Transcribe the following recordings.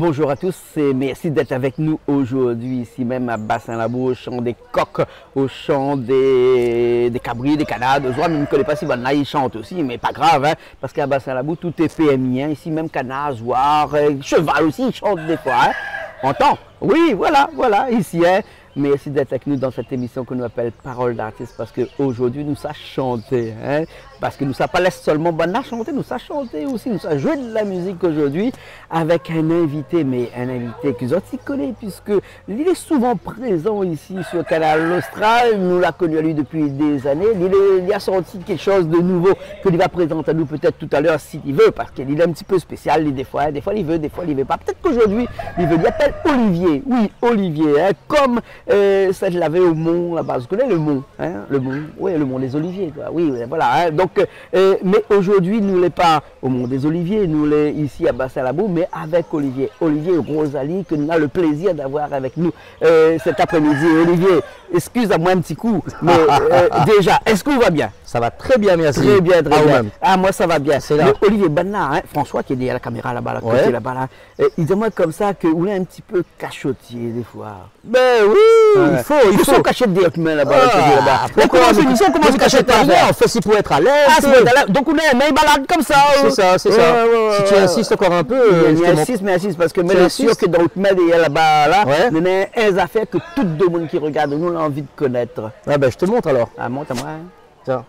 Bonjour à tous et merci d'être avec nous aujourd'hui, ici même à Bassin-Labou, au champ des coqs, au champ des cabris, des canards, des oies. Je ne connais pas si Banna il chante aussi, mais pas grave, hein, parce qu'à Bassin-Labou, tout est PMI, hein, ici même canards, oies, cheval aussi, ils chantent des fois. Hein. On entend? Oui, voilà, ici. Hein. Merci d'être avec nous dans cette émission que nous appelle Parole d'artiste, parce qu'aujourd'hui nous savons chanter. Hein? Parce que nous ne savons pas laisser seulement Banna chanter, nous savons chanter aussi, nous savons jouer de la musique aujourd'hui avec un invité, mais un invité que vous aussi connaissez, puisqu'il est souvent présent ici sur Canal Austral. Nous l'avons connu à lui depuis des années. Il a sorti quelque chose de nouveau qu'il va présenter à nous peut-être tout à l'heure s'il veut, parce qu'il est un petit peu spécial, des fois il veut, des fois il ne veut pas. Peut-être qu'aujourd'hui il veut. Il appelle Olivier, oui, Olivier, hein, comme ça je l'avais au Mont là-bas. Vous connaissez le Mont, hein, le Mont, oui, le Mont des Oliviers, quoi. Oui, voilà. Hein, donc, mais aujourd'hui, nous ne sommes pas au Mont des Oliviers, nous sommes ici à Bassin-Labou, mais avec Olivier et Rosalie, que nous avons le plaisir d'avoir avec nous cet après-midi. Olivier, excuse-moi un petit coup, mais déjà, est-ce que vous va bien? Ça va très bien, merci. Très bien, très bien. Même. Ah, moi ça va bien. C'est là. Olivier Banna, hein, François qui est derrière la caméra là-bas, là, côté là-bas, là, il dit moi comme ça que vous êtes un petit peu cachotier des fois. Ben oui, il faut. Ils sont cachés directement là-bas. On commence l'émission, on commence à cacher ta rien. On fait si pour être à l'aise. Donc on est mais balade comme ça. C'est ça, c'est ça. Si tu insistes encore un peu. Mais insiste parce que je suis sûr que dans le mail là-bas, là, il y a des affaires que tout le monde qui regarde, nous a envie de connaître. Ah ben je te montre alors. Ah, montre à moi. Tiens.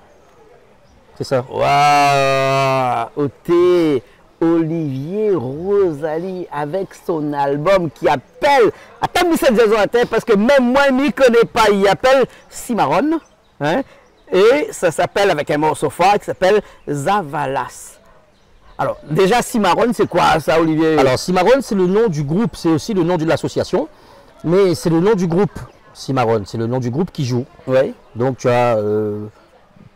C'est ça. Waouh! Oté, Olivier Rosalie avec son album qui appelle, attends, mais cette saison à terre parce que même moi, je ne connais pas, il appelle Cimarron, hein? Et ça s'appelle avec un morceau fort qui s'appelle Zavalas. Alors, déjà, Cimarron, c'est quoi ça, Olivier? Alors, Cimarron, c'est le nom du groupe, c'est aussi le nom de l'association, mais c'est le nom du groupe, Cimarron, c'est le nom du groupe qui joue. Oui. Donc, tu as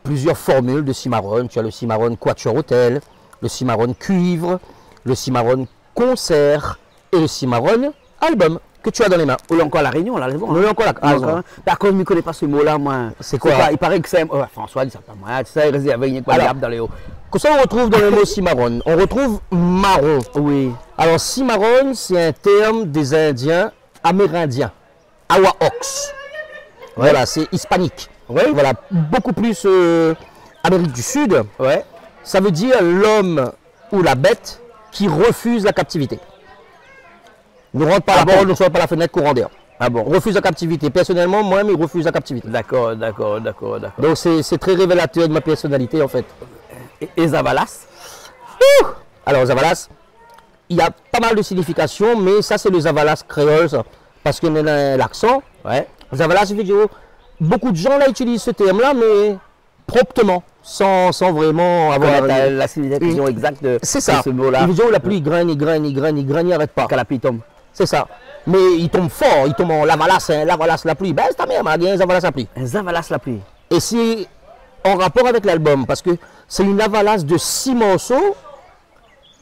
plusieurs formules de Cimarron. Tu as le Cimarron Quatuor Hotel, le Cimarron Cuivre, le Cimarron Concert et le Cimarron Album que tu as dans les mains. Ou encore la Réunion, là, c'est bon. Ou encore la Réunion. Par contre, je ne connais pas ce mot-là, moi. C'est quoi? Il paraît que c'est. François dit ça pas moi. Tu sais, il y avait une équilibre dans les hauts. Que ça, on retrouve dans le mot Cimarron. On retrouve marron. Oui. Alors, Cimarron, c'est un terme des Indiens amérindiens. Awaox. Ouais. Voilà, c'est hispanique. Oui. Voilà, beaucoup plus Amérique du Sud. Ouais. Ça veut dire l'homme ou la bête qui refuse la captivité. Ne rentre pas la porte, ne sort pas la fenêtre, courant d'air. Ah bon? Refuse la captivité. Personnellement, moi-même, il refuse la captivité. D'accord. Donc c'est très révélateur de ma personnalité en fait. Et Zavalas? Alors Zavalas, il y a pas mal de significations, mais ça c'est le Zavalas créole, parce qu'on a l'accent. Ouais. Zavalas, beaucoup de gens là utilisent ce terme-là, mais promptement, sans vraiment avoir la signification exacte de ce mot-là. Il veut dire la pluie graine, il n'arrête pas. Quand la pluie tombe. C'est ça. Mais il tombe fort, il tombe en lavalas, lavalas la pluie. Ben c'est ta mère, un Zavalas la pluie. Un Zavalas la pluie. Et c'est en rapport avec l'album, parce que c'est une avalas de 6 morceaux,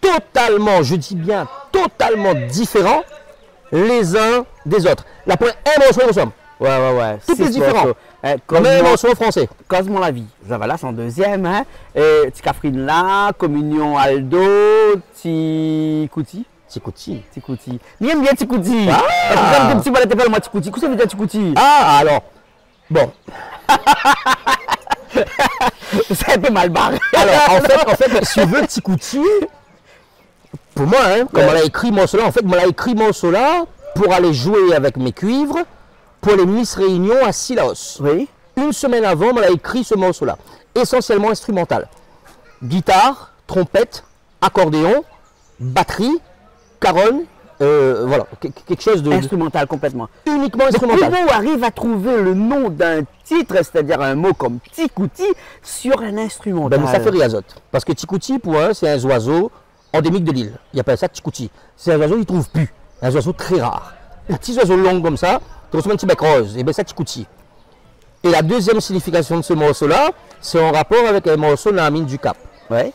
totalement, je dis bien, totalement différents les uns des autres. La première, un morceau ensemble. Ouais. Tout est différent. Comme un morceau français. Cosmo la vie. Zavalas en deuxième. Hein? Ticafrine là, Communion Aldo, Tikouti. Tikouti. J'aime bien Tikouti. Ah! Petit balai pas le moi Tikouti. Qu'est-ce que ça veut dire Tikouti? Ah, alors. Bon. C'est un peu mal barré. Alors, en fait, si tu veux Tikouti, pour moi, hein, comme on a écrit morceau là, en fait, on a écrit morceau là pour aller jouer avec mes cuivres pour les Miss Réunion à Sillaos. Oui. Une semaine avant, on a écrit ce morceau là. Essentiellement instrumental. Guitare, trompette, accordéon, batterie, caronne, voilà, quelque chose de... Instrumental complètement. Uniquement instrumental. Comment on arrive à trouver le nom d'un titre, c'est-à-dire un mot comme Tikouti, sur un instrumental? Ben, ça fait riazote. Parce que Tikouti, pour un, c'est un oiseau endémique de l'île. Il appelle ça Tikouti. C'est un oiseau qu'il ne trouve plus. Un oiseau très rare. Un petit oiseau long comme ça, tu reçois un petit bec rose. Et bien ça Tikouti. Et la deuxième signification de ce morceau-là, c'est en rapport avec un morceau de la mine du Cap. Ouais.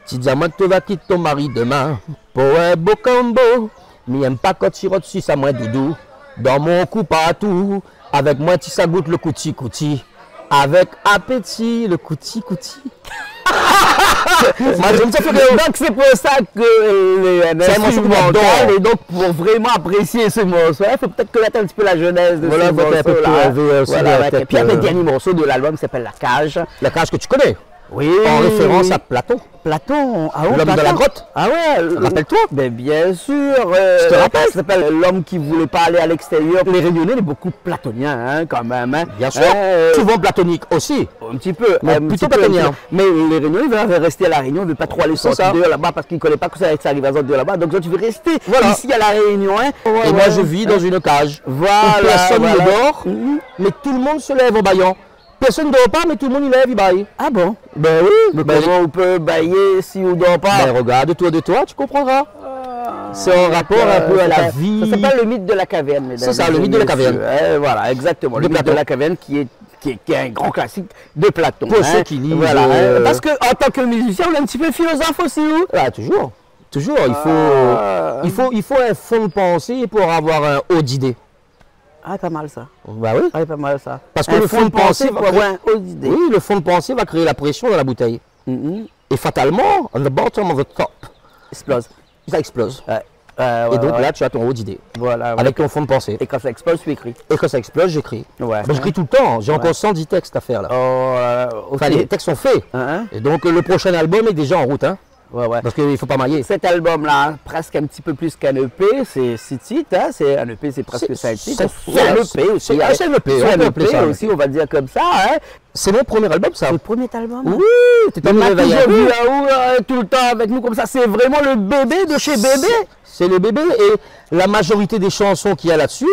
Si diamant te va quitter ton mari demain, pour un beau combo, mais aime pas quand tu reçus ça moins doudou. Dans mon cou partout, avec moi tu ça goûte le couti. Avec appétit, le couti. Moi, j'aime ça faire Donc c'est pour ça que C'est un morceau que instrumental, j'adore. et donc pour vraiment apprécier ce morceau, il faut peut-être connaître un petit peu la genèse de Voilà, ce faut un peu morceau-là. crever aussi Voilà, la ouais. tête, Et puis le dernier morceau de l'album s'appelle La Cage. la cage que tu connais, Oui. en référence à Platon. Platon. Ah ouais, L'homme de Platon. la grotte. Ah ouais. Rappelle-toi. Ben bien sûr. Je te rappelle. Ça s'appelle L'homme qui voulait pas aller à l'extérieur. Les Réunionnais, il y a beaucoup de platoniens hein, quand même. Hein. Bien sûr. Hein, Souvent platonique aussi. un petit peu. Mais un plutôt petit peu, platonien. un petit peu. Mais les Réunionnais ils veulent rester à la Réunion, ils ne veulent pas trop aller sortir ça. dehors là-bas parce qu'ils ne connaissent pas que ça arrive à sortir de là-bas. Donc toi, tu veux rester Voilà. ici à la Réunion. Hein. Et moi, je vis dans une cage. Voilà. Où personne ne voilà. dort, mais tout le monde se lève en baillant. Personne ne dort pas, mais tout le monde il lève, il baille. Ah bon? Ben oui. Mais Ben, comment on peut bailler si on ne dort pas? ben, regarde autour de toi, tu comprendras. C'est en rapport un peu à la vie. Ça s'appelle le mythe de la caverne, mesdames. C'est ça, et le mythe de la caverne. messieurs. Voilà, exactement. Le De mythe de Platon. la caverne qui est un grand classique de Platon. Pour ceux qui lisent, Voilà, parce qu'en tant que musicien, on est un petit peu philosophe aussi, ou? Ah, toujours. Toujours. Il faut un fond de pensée pour avoir un haut d'idée. Ah, pas mal ça. Bah oui. Ah, pas mal ça. Parce que Un le fond de pensée pour va avoir un haut d'idée. Oui, le fond de pensée va créer la pression dans la bouteille. Mhm. Et fatalement, on the bottom of the top, Explose. ça explose. Ouais. Et donc là, tu as ton haut d'idée. voilà. Avec ton fond de pensée. Et quand ça explose, tu écris. Et quand ça explose, j'écris. Ouais. Ben, j'écris tout le temps. J'ai encore 110 textes à faire là. Oh, ok. Enfin, les textes sont faits. Hein? Et donc, le prochain album est déjà en route. Hein, Ouais, ouais. parce qu'il ne faut pas mailler. Cet album-là, presque un petit peu plus qu'un EP, c'est 6 titres, hein? C'est un EP, c'est presque 5 titres. C'est un EP aussi. hein? C'est un EP, C'est on un peut appeler EP ça. aussi, on va dire comme ça. Hein? C'est mon premier album, ça. C'est le premier album. hein? Oui, t'es On pas a réveillé. toujours vu Aou tout le temps avec nous comme ça. C'est vraiment le bébé de chez Bébé. C'est le bébé et la majorité des chansons qu'il y a là-dessus,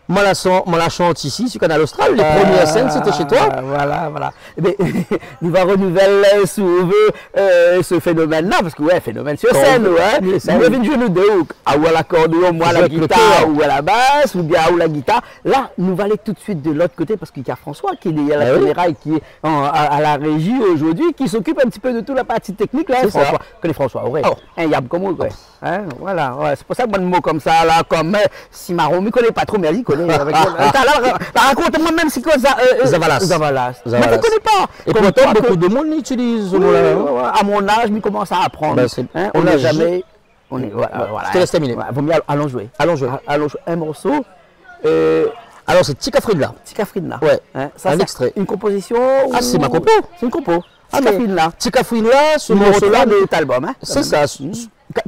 moi la chante ici sur Canal Austral. Les premières scènes, c'était chez toi. Voilà, voilà. Mais nous va renouveler si on veut ce phénomène-là, parce que ouais, phénomène sur scène, ouais. oui, Nous avons une journée de ou à l'accordéon, moi la Avec le guitare, cœur. ou à la basse, ou bien à la guitare. Là, nous va aller tout de suite de l'autre côté, parce qu'il y a François qui est à la Ah oui. caméra et qui est à la régie aujourd'hui, qui s'occupe un petit peu de toute la partie technique, là. C'est ça. François. Connais François, ouais. Oh. Un yab comme moi, ouais. Hein, voilà, ouais. C'est pour ça que moi, de mots comme ça, là, comme Cimarron, je ne connais pas trop, mais elle connaît. Raconte-moi même si quoi ça. Zavalas. Zavalas. Mais Zavalas. je ne connais pas. Et Comme pourtant, toi, beaucoup que- de monde l'utilise. ce Oui, mot-là. ouais, ouais. À mon âge, je commence à apprendre. Ben, c'est- Hein, on on n'a a jamais. On est, voilà, voilà, Je te laisse terminer. Vaut mieux, allons jouer. Allons jouer. Allons jouer un morceau. Alors, c'est Tika Fridla. Tika Fridla. Ouais. Hein, Un c'est extrait. Une composition. Ah, c'est ma compo. C'est une compo. Ah, Tika mais Fridla. Tika Fridla, ce Numéro 3 morceau-là, de cet album. Hein, c'est ça.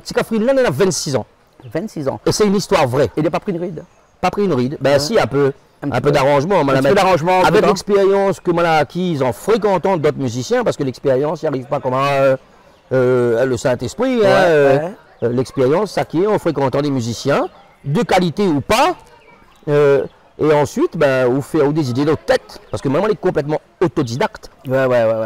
Tika Fridla, il a 26 ans. 26 ans. Et c'est une histoire vraie. Il n'a pas pris une ride. Pas pris une ride. Ben si, un peu. Un Un petit peu peu. d'arrangement. Un petit peu d'arrangement, Avec dedans. l'expérience que moi j'ai acquise en fréquentant d'autres musiciens, parce que l'expérience n'y arrive pas comme le Saint-Esprit. Ouais, hein, ouais. L'expérience s'acquiert en fréquentant des musiciens, de qualité ou pas. Et ensuite, ben, vous faire des idées dans votre tête. Parce que moi, on est complètement autodidacte. Ouais.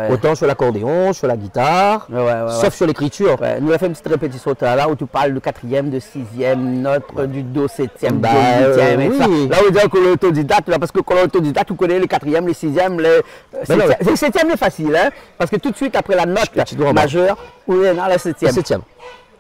Autant sur l'accordéon, sur la guitare, Ouais. sauf sur l'écriture. Ouais, nous avons fait une petite répétition tout à l'heure où tu parles de 4e, de 6e, note, du do 7e, Bah, do 8e, et ça. oui. Là, on dit que l'autodidacte, là, parce que quand l'autodidacte, tu connais les 4e, les 6e, les Ben non, 7e. Les 7e est facile, hein, parce que tout de suite après la note Tu dois en bas. majeure, on est dans la 7e. Le 7e.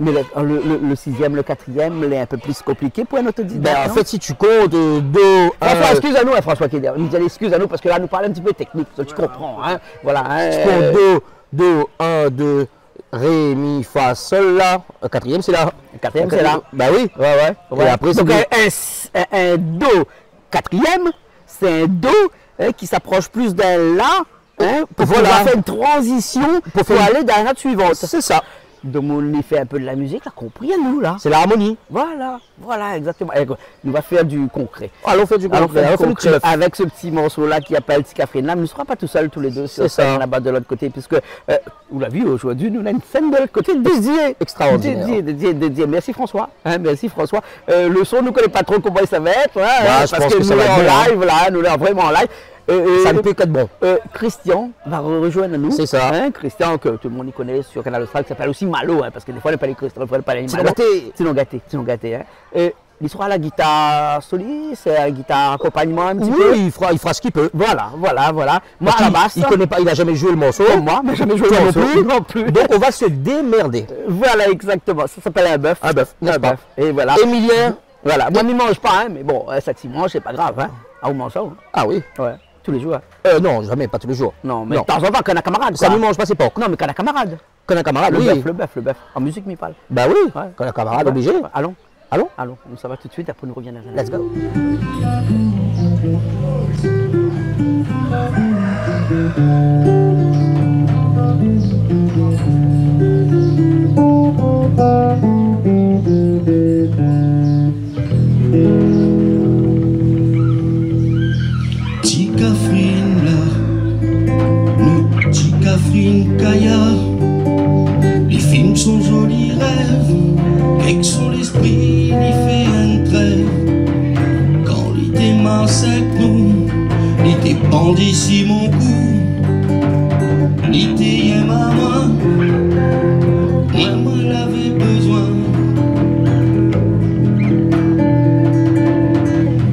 Mais le 6e, le 4e, il est un peu plus compliqué pour un autodidacte. Ben, en non? fait, si tu comptes Do, François, excuse-nous, hein, François qui est derrière. Nous disons excuse-nous parce que là, nous parlons un petit peu technique, ça, tu comprends, hein. Voilà. Hein, tu comptes Do, 1, 2, Ré, Mi, Fa, Sol, La. Le 4e, c'est là. Le 4e, c'est là. Ben oui. Ouais. Et après, c'est donc un do 4e, c'est un do hein, qui s'approche plus d'un la hein, pour Voilà. pouvoir faire une transition pour faire- aller dans la note suivante. C'est ça. Donc on y fait un peu de la musique, là, compris à nous là. C'est l'harmonie. Voilà, exactement. Et, nous va faire du concret. Allons faire du Alors, concret. Allons faire du concret, neuf. avec ce petit morceau-là qui appelle Tika Fridla, nous ne serons pas tout seuls tous les deux sur C'est ça. scène là-bas de l'autre côté, puisque, vous l'avez vu aujourd'hui, nous avons une scène de l'autre côté dédiée. Extraordinaire. Dédiée. Merci François. Hein, merci François. Le son, nous ne connaissons pas trop comment ça va être, hein, Bah, hein, je parce pense que que ça nous va sommes en être bien, hein. live, là, nous sommes vraiment en live. Ça ne peut qu'être bon. Christian va rejoindre nous. C'est ça. Hein, Christian, que tout le monde y connaît sur Canal Austral, qui s'appelle aussi Malo, hein, parce que des fois, on n'a pas les Christian, des fois, on n'a pas les Sinon Malo. gâté. Sinon gâté. Hein. Il sera à la guitare soliste, à la guitare accompagnement un petit peu. Oui, il fera ce qu'il peut. Voilà. Moi, Parce à la qu'il- basse, il connaît pas, il a jamais joué le morceau. comme moi, mais jamais joué Toi le non morceau. plus. Non plus. Donc on va se démerder. Voilà, exactement. Ça s'appelle un bœuf. Un bœuf, n'est-ce pas? Et voilà. Emilien. Voilà. Moi, je ne mange pas, hein, mais bon, ça t'y mange, c'est pas grave. Hein. Ah, on mange ça, hein. Ah oui. Ouais. Tous les jours. Hein. Non, jamais, pas tous les jours. Non, mais Non. de temps en temps, quand on a camarade. Ça quoi. ne mange pas ses porcs. Non, mais quand on a camarade. Quand un camarade, Le oui. bœuf, le bœuf, le bœuf. En musique, m'y parle. Bah oui, Ouais. quand un camarade, Ouais. obligé. Allons, Allons, allons. Ça va tout de suite, après nous reviendrons. let's go. Ticafrine là, nous Ticafrine Kaya. Les films sont jolis rêves, avec son esprit, il fait un trêve. Quand l'idée avec nous, l'idée bandit si mon cou, l'idée y est ma main, moi l'avais besoin.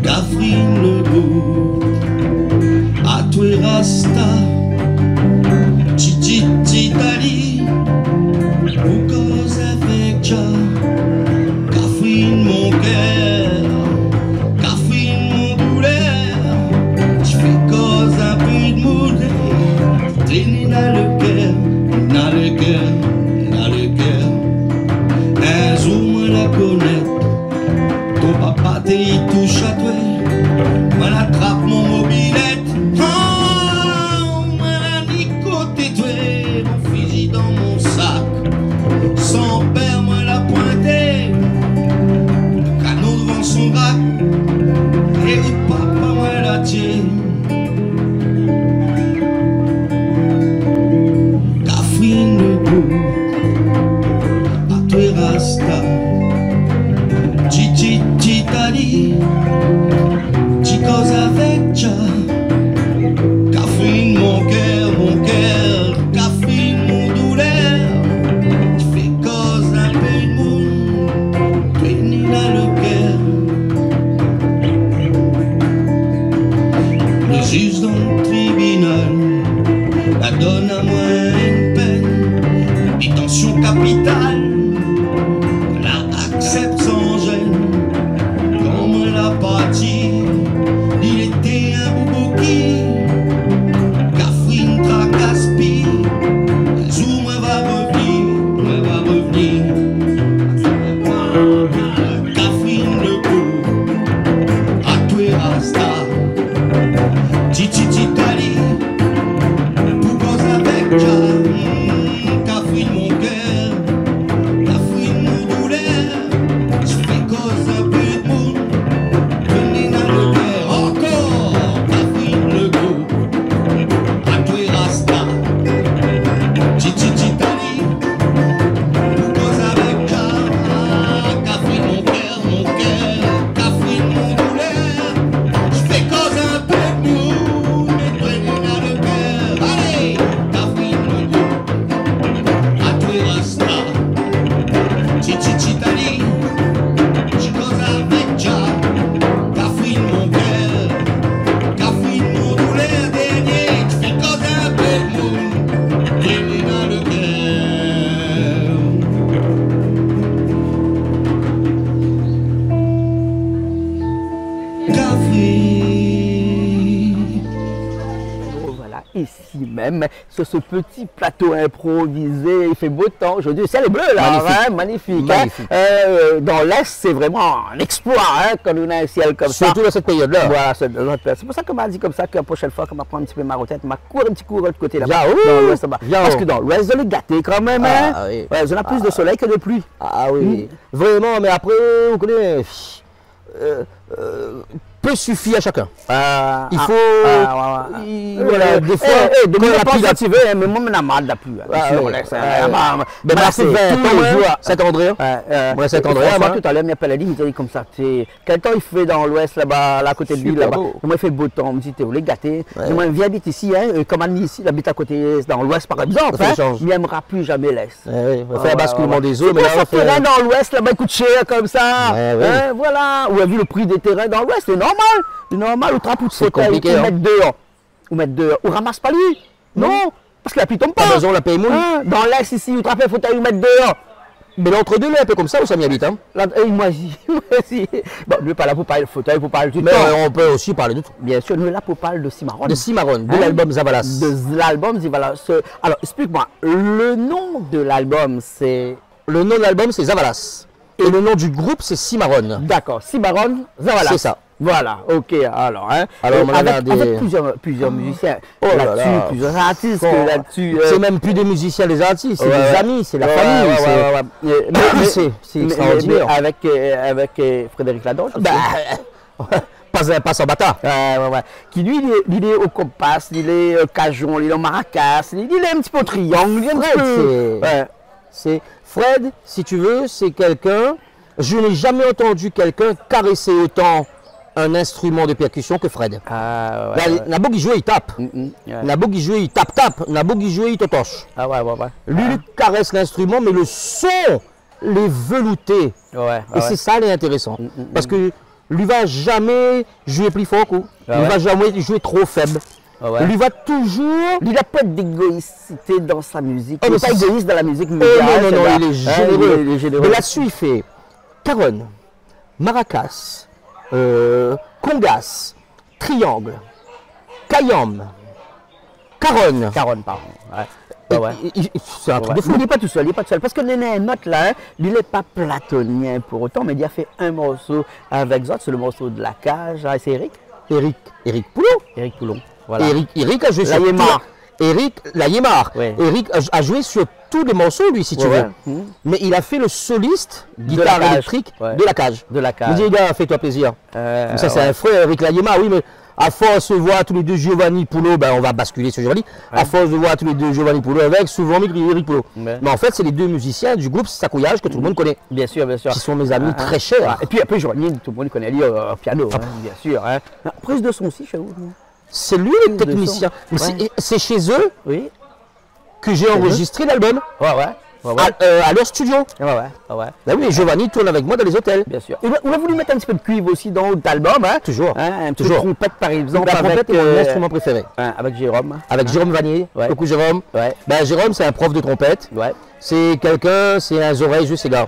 Gafrine le goût, à toi Rasta, Titi Titali, ou cause avec Jah. Gafrine mon cœur, Gafrine mon douleur, j'fais cause un peu de moudre, traîner dans le cœur, dans le cœur, dans le cœur. Un jour moi la connaître, ton papa t'y touche à toi, moi l'attrape mon mobilette. Dans mon sac, son père moi l'a pointé, le canot devant son rack, et le papa moi l'a tiré. Gafrine le goût, à toi Rasta, Titi Titali, tu causes avec Jah. Gafrine mon cœur, mon cœur. Juge dans le tribunal, la donne à moi une peine, détention capitale, la accepte sans gêne, comme la partie, il était un boubouki, Gafrine tracaspi, un jour moi va revenir, Gafrine le coup, à toi Rasta. Titi Titali, pour cause avec Jah. Gafrine mon cœur, Gafrine mon douleur, j'fais cause un peu de monde, venez dans le cœur, encore Gafrine le goût, à toi Rasta. Titi Titali, pour cause avec Jah. Gafrine mon cœur, Gafrine mon douleur, j'fais cause un peu de monde. Ici même, sur ce petit plateau improvisé, il fait beau temps aujourd'hui, le ciel est bleu là, Magnifique. hein, magnifique. Magnifique. Hein. Dans l'Est, c'est vraiment un exploit hein, quand on a un ciel comme ça. Surtout dans cette période-là. Voilà, c'est pour ça qu'on m'a dit comme ça, que la prochaine fois qu'on va prendre un petit peu ma retraite, on va courir un petit coup de l'autre côté là-bas. Viens, Dans l'Ouest là-bas. viens. Parce que dans l'Ouest, on est gâté quand même. Hein. Ah, oui. Ouais, on a plus de soleil que de pluie. Ah oui, vraiment, mais après, vous connaissez, peu suffit à chacun. Il faut, voilà, des fois, de quand la la pluie pluie activée, mais moi, je mal de la pluie. mais là, c'est 20 ans, Saint-André. Moi, Saint-André, tout à l'heure, il m'appelle elle dit comme ça. Quel temps il fait dans l'ouest, là-bas, là, à côté de l'île, là-bas. Moi, il fait beau temps. On me dit, vous les gâtés. Moi, je viens habiter ici, comme Annie ici, il habite à côté, dans l'ouest, par exemple. Il n'aimera plus jamais l'est. Il va faire basculement des eaux, mais là, on fait. Terrain dans l'ouest, là-bas, il coûte cher, comme ça. Voilà. Ou a vu le prix des terrains dans l'ouest, c'est normal. C'est normal, ou trappe ou de fauteuil, ou mettre dehors. Ou ramasse pas lui. Non, parce que la pluie tombe pas. Pas besoin de la paye mouille. Dans l'Est ici, ou trappe un fauteuil, ou mettre dehors. Mais l'entre-deux, là, un peu comme ça, où ça m'y habite. Hein. Là, moi aussi. Bon, nous, pas là pour parler de fauteuil, pour parler de tout Mais le temps. on peut aussi parler de tout. Bien sûr, nous, là, pour parler de Cimarron. De Cimarron, de Hein? l'album Zavalas. De l'album Zavalas. Alors, explique-moi, le nom de l'album, c'est... Le nom de l'album, c'est Zavalas. Et le nom du groupe, c'est Cimarron. D'accord, Cimarron Zavalas. C'est ça. Voilà, ok, alors, hein. Alors, on a avec, regardé- avec plusieurs musiciens Oh là là-dessus, là. plusieurs artistes Oh. là-dessus. C'est même plus des musiciens, des artistes, c'est Ouais, des ouais. amis, c'est la Ouais, famille. ouais, c'est- ouais, ouais. C'est extraordinaire. Mais avec Frédéric Ladange aussi. Bah, pas sans bâtard. Ouais, ouais. Qui lui, il est au compas, il est au cajon, il est au maracas, il est un petit peu au triangle, il est un petit Fred, peu... c'est- Ouais. C'est Fred, si tu veux, c'est quelqu'un. Je n'ai jamais entendu quelqu'un caresser autant un instrument de percussion que Fred. Ah, ouais, ouais. Nabo qui joue, il tape. Ouais. Nabo qui joue, il tape. Nabo qui joue, il totoche. Ah, ouais, ouais, ouais. Lui, il caresse l'instrument, mais le son, les veloutés. Ouais, Et c'est ça, les intéressant. Parce que lui va jamais jouer plus fort qu'au. Ah Il ouais. va jamais jouer trop faible. Ah ouais. Lui va toujours. Il n'a pas d'égoïsté dans sa musique. Oh, Il mais n'est pas c'est- égoïste dans la musique Oh, mondiale. non, non, non, c'est-à-dire, il est hein, généreux. il est généreux. Mais là-dessus, il fait Caronne, Maracas, Congas, Triangle, Cayam, Caronne. Caronne, pardon. Ouais. Ouais, ouais. C'est un truc Ouais. de fou. Mais il n'est pas tout seul, il n'est pas tout seul. Parce que Néné Note, là, hein, lui, il n'est pas platonien pour autant, mais il a fait un morceau avec Zot, c'est le morceau de La Cage. Ah, c'est Eric Eric Poulon. Eric Poulon. Voilà. Eric a joué La sur Yémar. Eric Layemar. Ouais. Eric a joué sur tous les morceaux, lui, si tu Ouais, veux. ouais. Mais il a fait le soliste, De guitare La Cage. électrique, Ouais. de La Cage. De La Il Cage. dit, gars, fais-toi plaisir. Ça, c'est ouais. un frère, Eric Layemar, oui, mais à force de voir tous les deux Giovanni Poulot, ben, on va basculer sur Giovanni. À force de voir tous les deux Giovanni Poulot avec, souvent Eric Poulot. Ouais. Mais en fait, c'est les deux musiciens du groupe Sacouillage que tout le monde connaît, Bien sûr, bien sûr. qui sont mes amis Ah, très chers. Et puis après, Joanie, tout le monde connaît lui au piano, hein, bien sûr. Hein. Ah, prise de son aussi chez vous. C'est lui le de technicien. Mais Ouais. c'est chez eux Oui. que j'ai enregistré l'album, Ouais, ouais. Ouais, ouais. à leur studio. Ouais, ouais. Ouais, ouais. Bah oui, et Giovanni tourne avec moi dans les hôtels. Bien sûr. On a voulu mettre un petit peu de cuivre aussi dans notre album. Hein. Toujours. Hein, un petit Toujours. peu de trompette par exemple. La trompette avec, est mon instrument préféré. avec Jérôme. Avec Jérôme Vanier. Ouais. Coucou Jérôme. Ouais. Ben, Jérôme, c'est un prof de trompette. Ouais. C'est quelqu'un, c'est un oreille, je sais gars.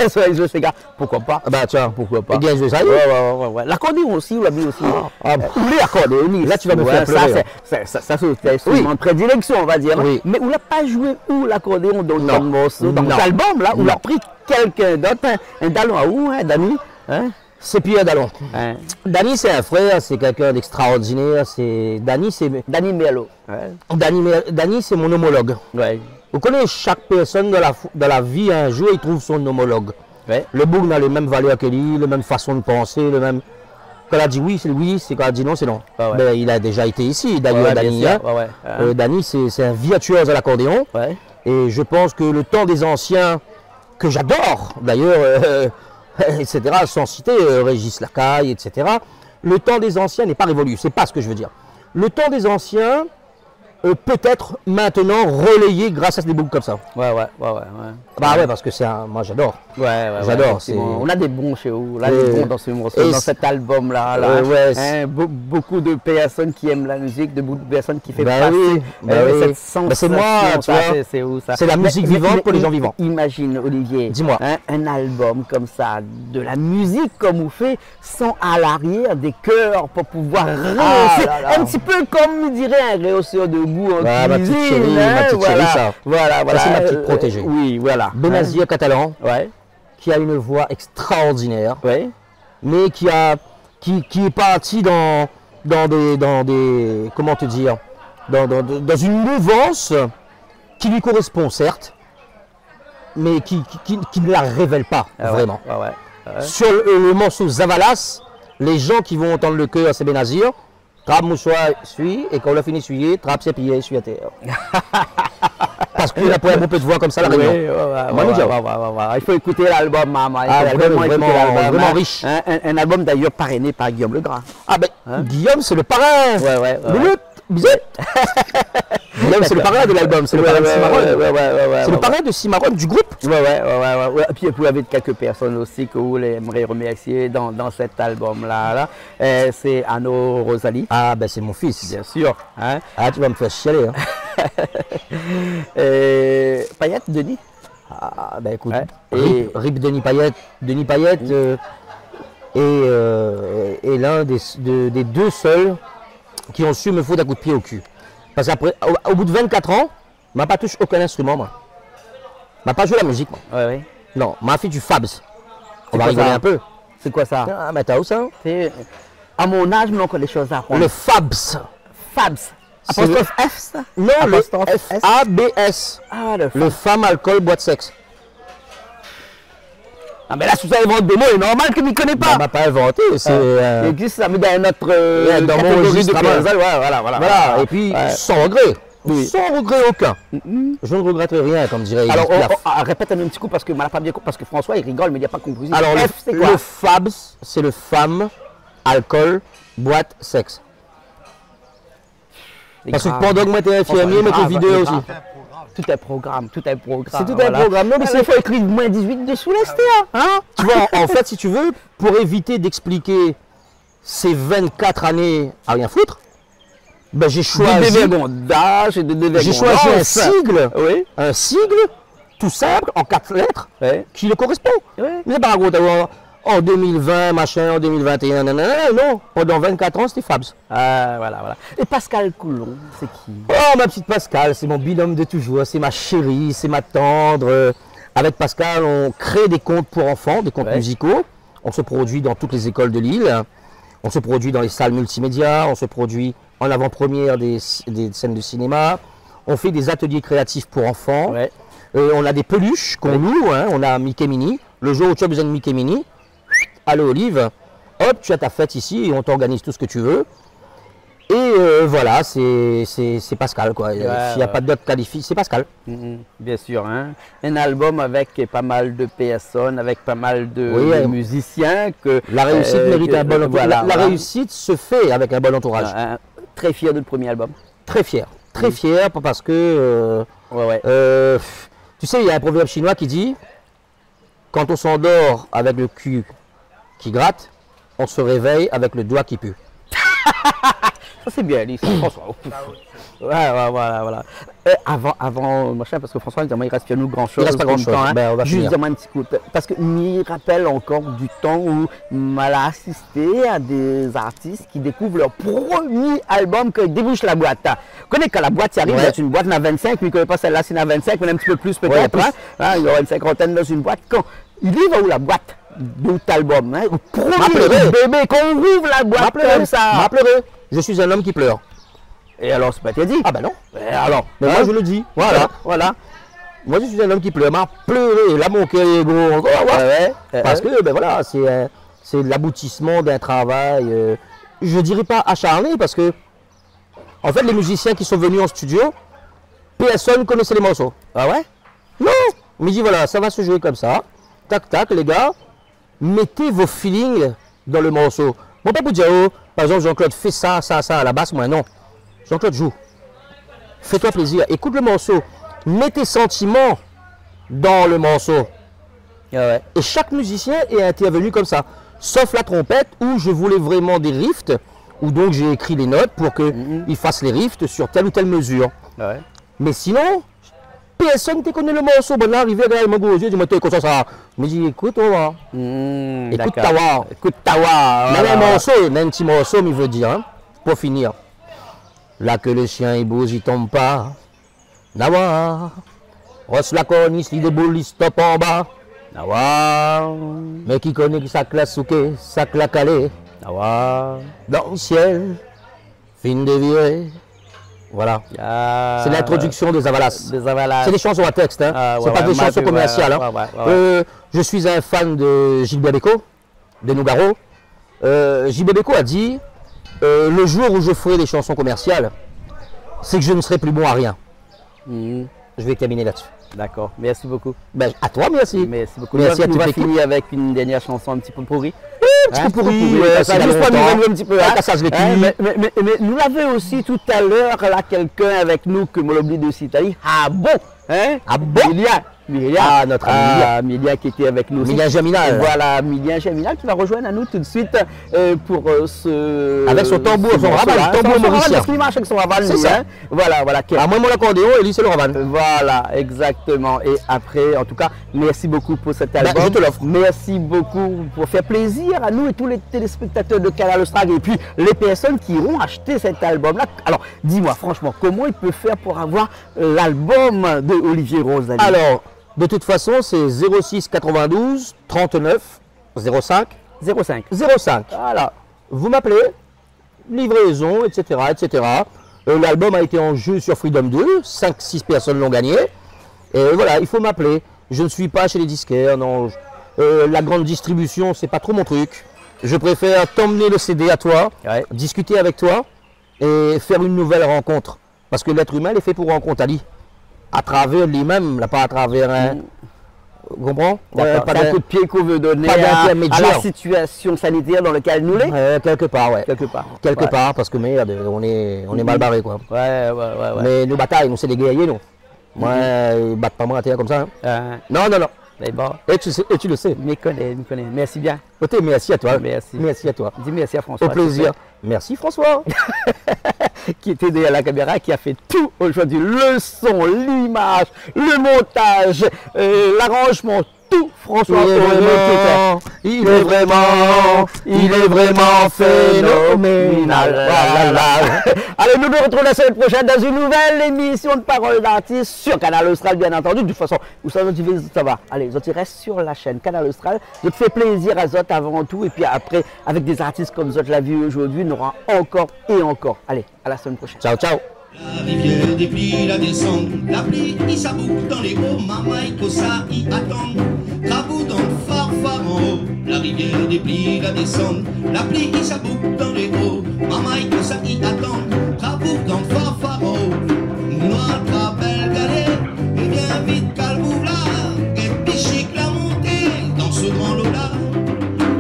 Sur les jeux, ces gars. Pourquoi pas? Ah bah tiens, Pourquoi pas? Et bien joué ça. Ouais, ouais, ouais, ouais. L'accordéon aussi, on l'a vu aussi. Ou les accordéonistes. Là, tu vas me Ouais, faire pleurer, Ça, c'est un instrument de prédilection, on va dire. Oui. Mais on l'a pas joué où l'accordéon dans Non. notre morceau, dans Non. notre album, là, où on Non. a pris quelqu'un d'autre, un Dallon à où, hein, Dani? Hein? C'est Pierre Dallon. Hein? Dany, c'est un frère, c'est quelqu'un d'extraordinaire. Dany, Dani Merlot. Ouais. Dany, c'est mon homologue. Ouais. Vous connaissez, chaque personne dans la vie, un jour, il trouve son homologue. Ouais. Le bouc a les mêmes valeurs que lui, la même façon de penser, le même. Quand il a dit oui, c'est oui, c'est quand il a dit non, c'est non. Ah ouais. Ben, il a déjà été ici, d'ailleurs, Ouais, bien Dany. sûr. hein. Ouais, ouais. Dany, c'est un virtuose à l'accordéon. Ouais. Et je pense que le temps des anciens, que j'adore, d'ailleurs, etc., sans citer Régis Lacaille, etc., le temps des anciens n'est pas révolu, c'est pas ce que je veux dire. Le temps des anciens peut être maintenant relayé grâce à des boucles comme ça. Ouais, ouais, ouais, ouais. Bah ouais, parce que moi j'adore. Ouais, J'adore, effectivement. c'est- On a des bons chez vous, on a Et- des bons dans ce morceau, et dans c'est- cet album-là. ouais, Hein, beaucoup de personnes qui aiment la musique, beaucoup de personnes qui font Bah passer oui, bah oui. cette Bah sensation. c'est moi, tu ça, vois. c'est où ça? C'est la musique vivante pour les gens vivants. Imagine, Olivier, Dis-moi. hein, un album comme ça, de la musique comme vous fait, sans à l'arrière des chœurs pour pouvoir rehausser. là là. Un petit peu comme dirait un réhausseur de goût en Ouais, ma petite cuisine. chérie, ma hein, petite voilà, chérie, ça. voilà, voilà. c'est ma petite protégée. Oui, voilà. Benazir catalan, Ouais, qui a une voix extraordinaire, ouais. mais qui est parti dans des comment te dire, dans une mouvance qui lui correspond certes, mais qui ne la révèle pas Ah ouais, vraiment. ouais, ouais. Sur le morceau Zavalas, les gens qui vont entendre le cœur, c'est Benazir. Trappe mouchoir, suis, et quand on a fini d'essuyer, trappe ses pieds, suis à terre. Parce qu'il a pas un beau peu de voix comme ça, la Oui, réunion. ouais, ouais. Il faut écouter l'album, maman. Il Ah, faut l'album est écouter vraiment- l'album, vraiment hein. riche. Un album d'ailleurs parrainé par Guillaume Legras. Ah ben, Guillaume, c'est le parrain. Ouais, ouais. Bloup, bzit. Guillaume, c'est le parrain de l'album, c'est le parrain de Cimarron. C'est le parrain de Cimarron du groupe. Ouais. Et puis vous avez quelques personnes aussi que vous aimeriez remercier dans cet album-là. C'est Anno Rosalie, Ah ben, c'est mon fils. bien sûr. Hein. Ah, tu vas me faire chialer. Hein. Payette, Denis. Ah, ben écoute, Ouais. RIP Denis Payette. Denis Payette est l'un des deux seuls qui ont su me foutre un coup de pied au cul. Parce qu'après, au bout de 24 ans, je n'ai pas touché aucun instrument, moi. Je n'ai pas joué la musique, moi. Ouais, ouais. Non, m'a fait du Fabs. On va quoi rigoler ça? un peu. C'est quoi ça? Ah, mais t'as où ça? C'est- À mon âge, mais on connaît des choses à apprendre. Le Fabs. Fabs. C'est Apostrophe F, ça? Non, le Apostrophe S. F-A-B-S. Ah, le Le femme, alcool, boîte sexe. Ah, mais là, si vous invente des mots, c'est normal que je ne connais On pas. m'a pas inventé, c'est... Il existe, ça met dans notre dans mon catégorie registre, de ah, voilà. plaisir. Ouais, voilà. Voilà, et puis Ouais. sans regret. Oui. Sans regret aucun. Je ne regrette rien, comme dirait Alors, Edith Piaf. répète un petit coup parce que je pas bien compris, parce que François, il rigole, mais il n'a pas compris. Alors, F, c'est quoi? le Fabs, c'est le femme, alcool, boîte, sexe. C'est Parce que grave. pendant que moi, t'es infirmier, mais t'es grave, vidéo c'est aussi. grave. Tout est programme, tout est programme. C'est tout un programme. Non, mais Il faut écrire moins 18 dessous les STA, hein? Tu vois, en fait, si tu veux, pour éviter d'expliquer ces 24 années à rien foutre, ben, j'ai De choisi dévergondage et de dévergondage. un sigle, Oui. un sigle, tout simple, en 4 lettres, Oui. qui le correspond. Oui. Mais c'est pas raconté en 2020, machin, en 2021, nanana, non. Pendant 24 ans, c'était Fabs. Ah, voilà. Et Pascal Coulon, c'est qui? Oh, ma petite Pascal, c'est mon binôme de toujours, c'est ma chérie, c'est ma tendre. Avec Pascal, on crée des contes pour enfants, des contes Ouais. musicaux. On se produit dans toutes les écoles de Lille. On se produit dans les salles multimédia. On se produit en avant-première des scènes de cinéma. On fait des ateliers créatifs pour enfants. Ouais. On a des peluches qu'on loue. Hein. On a Mickey Mini. Le jour où tu as besoin de Mickey Mini, allez Olive, hop, tu as ta fête ici et on t'organise tout ce que tu veux. Et voilà, c'est Pascal, quoi. S'il n'y a pas d'autres qualifiés, c'est Pascal. Bien sûr, hein. Un album avec pas mal de personnes, avec pas mal de, Oui, de musiciens. Que, La réussite mérite un bon entourage. voilà, La réussite se fait avec un bon entourage. Très fier de le premier album. Très fier. Très fier parce que, Ouais. tu sais, il y a un proverbe chinois qui dit quand on s'endort avec le cul qui gratte, on se réveille avec le doigt qui pue. Ça c'est bien, lui, c'est François. Voilà. Avant, machin, parce que François, évidemment, il reste nous grand chose. Il reste pas grand-chose. Ben, on va Juste finir. dire-moi un petit coup. Parce que m'y rappelle encore du temps où m'a assisté à des artistes qui découvrent leur premier album que débouche la boîte. Vous connaissez quand la boîte y arrive, Ouais. c'est une boîte à 25, mais ne connaît pas celle-là, c'est à 25, mais un petit peu plus Ouais, peut-être. plus. Hein, il y aura une cinquantaine dans une boîte. Quand il y va où la boîte d'autres albums, hein, au premier M'a pleuré. bébé, qu'on ouvre la boîte comme ça. M'a pleuré. Je suis un homme qui pleure. Et alors, c'est pas été dit. Ah ben non. Et alors, Mais moi je le dis. Voilà. Voilà. Moi je suis un homme qui pleure. M'a pleuré. Là mon cœur est gros encore. Ouais. Parce que ben voilà, c'est l'aboutissement d'un travail. Je dirais pas acharné parce que en fait les musiciens qui sont venus en studio, personne connaissait les morceaux. Ah ouais? Non. Mais dit voilà, ça va se jouer comme ça. Tac tac les gars, mettez vos feelings dans le morceau. Bon pas pour dire oh, par exemple Jean-Claude fais ça à la basse, moi non. Jean-Claude joue. Fais-toi plaisir, écoute le morceau, mets tes sentiments dans le morceau. Ouais. Et chaque musicien est intervenu comme ça. Sauf la trompette où je voulais vraiment des rifts, où donc j'ai écrit les notes pour qu'il fasse les rifts sur telle ou telle mesure. Ouais. Mais sinon, personne ne connaît le morceau. Bon, là, arrivé, regarde, mon gros yeux, dis-moi, t'es comme ça. Je me dis, écoute, on va. Écoute, Tawa. Écoute Tawa. Même un morceau, même un petit morceau, mais il veut dire, hein, pour finir. Là que le chien il bouge, il tombe pas. Nawa. Rosse la corniche, il déboule, il stoppe en bas. Nawa. Mais qui connaît que ça classe souké, ça claque calé. Nawa. Dans le ciel, fin de virée. Voilà. C'est l'introduction des Avalas. Des Avalas. C'est des chansons à texte, hein. Ah, ouais, C'est pas ouais, des chansons ouais, commerciales. ouais, hein. ouais. Je suis un fan de Gilbert Bécaud, de Nougaro. Gilbert Bécaud a dit le jour où je ferai des chansons commerciales, c'est que je ne serai plus bon à rien. Je vais terminer là-dessus. D'accord, merci beaucoup. Ben, à toi, merci. Merci beaucoup. Merci à Nous toute va l'équipe. finir avec une dernière chanson un petit peu pourrie. Un petit peu pourri, ça juste pour nous rendre un petit peu. Hein, ça, je l'ai cuit. Mais nous l'avons aussi tout à l'heure, là, quelqu'un avec nous que m'on oublie de citer. Ah bon? Hein? Ah bon? Il y a Mylia. Ah, notre ami Mylia. Mylia qui était avec nous aussi. Mylia Jaminal. Voilà, Mylia Jaminal qui va rejoindre à nous tout de suite pour ce... Avec son tambour, son raval, tambour mauricien. Parce qu'il marche avec son raval, C'est lui, ça. hein. Voilà, voilà. À moi, mon accordéon, et lui, c'est le raval. Voilà, exactement. Et après, en tout cas, merci beaucoup pour cet album. Je te l'offre. Merci beaucoup pour faire plaisir à nous et tous les téléspectateurs de Canal Austral et puis les personnes qui iront acheter cet album-là. Alors, dis-moi franchement, comment il peut faire pour avoir l'album de Olivier Rosalie? Alors, de toute façon, c'est 06 92 39 05 05. 05. Voilà. Vous m'appelez, livraison, etc. etc. L'album a été en jeu sur Freedom 2, 5-6 personnes l'ont gagné. Et voilà, il faut m'appeler. Je ne suis pas chez les disquaires, non. La grande distribution, c'est pas trop mon truc. Je préfère t'emmener le CD à toi, Ouais. discuter avec toi et faire une nouvelle rencontre. Parce que l'être humain il est fait pour rencontrer Ali. À travers lui-même, là, pas à travers un. Vous comprenez? D'accord. Pas C'est un d'un- coup de pied qu'on veut donner pas à d'intermédiaire. la situation sanitaire dans laquelle nous l'est. Quelque part, ouais. Quelque part. Quelque Ouais. part, parce que merde, on est mal barré quoi. Ouais. Mais nos batailles, nous c'est des guerriers, nous. Moi, ils battent pas moi à terre comme ça. Hein. Non, non, non. Mais bon, Et tu le sais. me connais. Merci bien. Côté, merci à toi. Merci. Merci à toi. Dis merci à François. Au plaisir. Merci François. Qui était derrière la caméra, qui a fait tout aujourd'hui. Le son, l'image, le montage, l'arrangement, tout. François il est vraiment phénoménal. Voilà. Allez, nous nous retrouvons la semaine prochaine dans une nouvelle émission de Parole d'artiste sur Canal Austral, bien entendu. De toute façon, vous savez, ça va. Allez, je reste sur la chaîne Canal Austral. Je te fais plaisir à Zot avant tout. Et puis après, avec des artistes comme Zot l'a vu aujourd'hui, on aura encore et encore. Allez, à la semaine prochaine. Ciao, ciao. La rivière déplie, la descend, la pluie, il s'abouque dans les hauts, Mamaïko, ça y attend. Travaux dans le phare en haut, la rivière déplie, la descend, la pluie, il s'abouque dans les hauts, Mamaïko, ça y attend. Travaux dans le phare en haut, notre belle galère, et bien vite, calme là, et pichique la montée dans ce grand lot-là.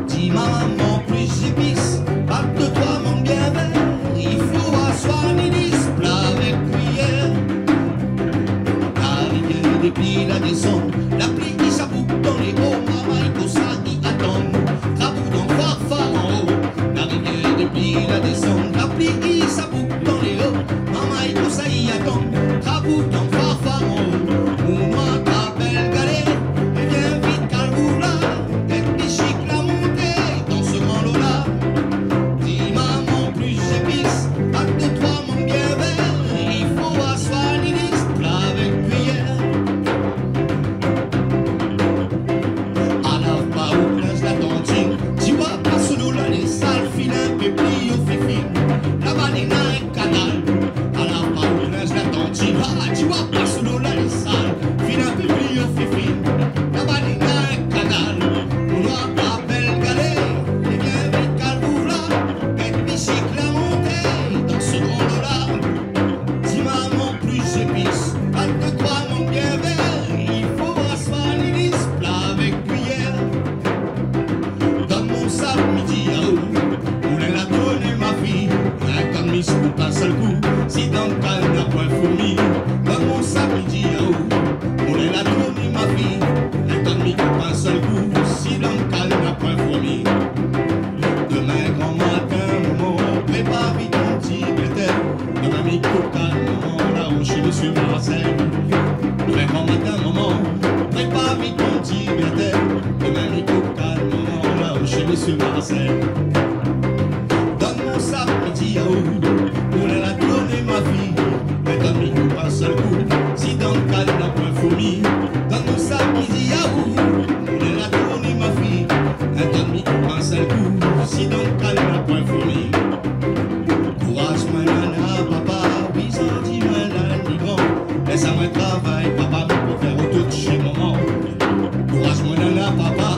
Dis maman, plus épices, pas de toi, mon bien vert, il faut asseoir l'hélice, plat avec cuillère. La rivière déplie, la descend, la pluie qui s'abouque dans les hauts, Mamaïko, ça y attend. Travaux dans phare en haut, la rivière déplie, la descend, la pluie qui s'abouque dans les hauts, Mamaïko, ça y attend. Travaux dans phare en haut, où moi ta belle galère, et viens vite, calme là, et pichique la montée dans ce grand lot-là. Dis maman, plus épices, pas de toi mon bien vert, il faut asseoir l'hélice, plat avec cuillère. À la pas où place la tontine, tu vois pas sous l'eau là, les sales filins, pépis au fifi, la banane un canal. À la pas où place la tontine, ah, tu vois pas sous l'eau là, les sales filins, pépis au fifi, la banane un canal. On doit pas belle galère, et bien vite calme là, et bicycle la montée dans ce grand lot-là. Dis maman, plus épices, pas de toi mon bien vert, il faut asseoir l'hélice, plat avec cuillère. Dans mon sable midi à eau, on est la donné ma fille, un comme mis pour un seul coup, si dans le calme n'a point fourmi. Dans mon sable midi à eau, on est la donné ma fille, un comme mis pour un seul coup, si dans le calme n'a point fourmi. Demain grand matin, maman, prépare vite mon petit bléter. Demain micro calme, maman, là-haut chez Monsieur Marcel. Demain grand matin, maman, prépare vite mon petit bléter. Demain micro calme, maman, là-haut chez Monsieur Marcel. Donne mon sac midi à eau, pour la donner ma fille. Mais donne micro pas seul coup, si dans le calme n'a point fourmi. Donne mon sac midi à eau, pour la donner ma fille. Mais donne micro pas seul coup, si dans le calme n'a point fourmi. Courage, moi, nana, papa, oui, ça dit, moi, là, ni grand. Laisse-moi travailler, papa, pour faire autour de chez maman. Courage, moi, nana, papa,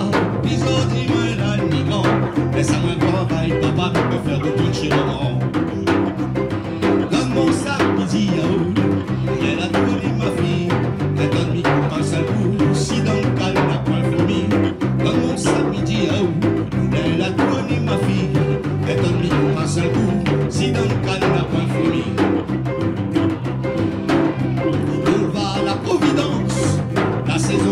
oui, ça dit, moi, là, ni grand. Laisse-moi travailler, papa, pour faire autour de chez maman. Donne mon sac, midi, à eau, elle a donné ma fille. Elle donne mi un seul coup, si dans le calme n'a point fourmi. Donne mon sac, midi, à eau, elle a donné ma fille. Elle donne mi un seul coup, si dans le calme n'a point fourmi. On va à la Providence, la saison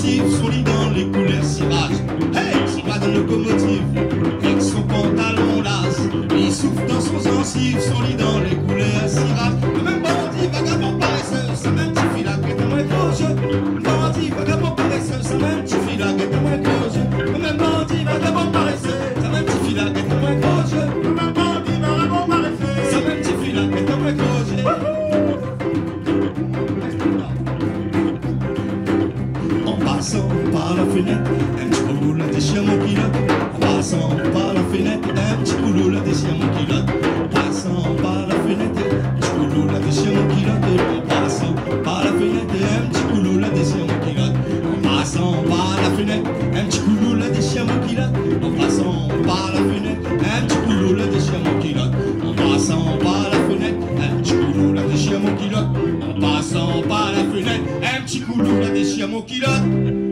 gencives, son lit dans les couleurs cirage. Hey, c'est pas de locomotive, avec son pantalon las. Il souffle dans son gencive, son lit dans les couleurs cirage. Le même bandit, vagabond paresseux, ça même petit fil à quête à moins gros jeu. Bandit, vagabond paresseux, ça même petit fil à quête à moins gros jeu. Le même bandit, vagabond paresseux, ça même petit fil à quête à moins gros jeu. Le même bandit, vagabond paresseux, ça même petit fil à quête à moins gros jeu. En passant par la fenêtre, un petit boulot là déchire mon pilote. En passant par la fenêtre, un petit boulot là déchire mon pilote. En passant par la fenêtre, un petit boulot là déchire mon pilote. En passant par la fenêtre, un petit boulot là déchire mon pilote. En passant par la fenêtre, un petit boulot là déchire mon pilote. En passant par la fenêtre, un petit boulot là déchire mon pilote. En passant par la fenêtre, un petit boulot là déchire mon pilote. En passant par la fenêtre, un petit boulot là déchire mon pilote.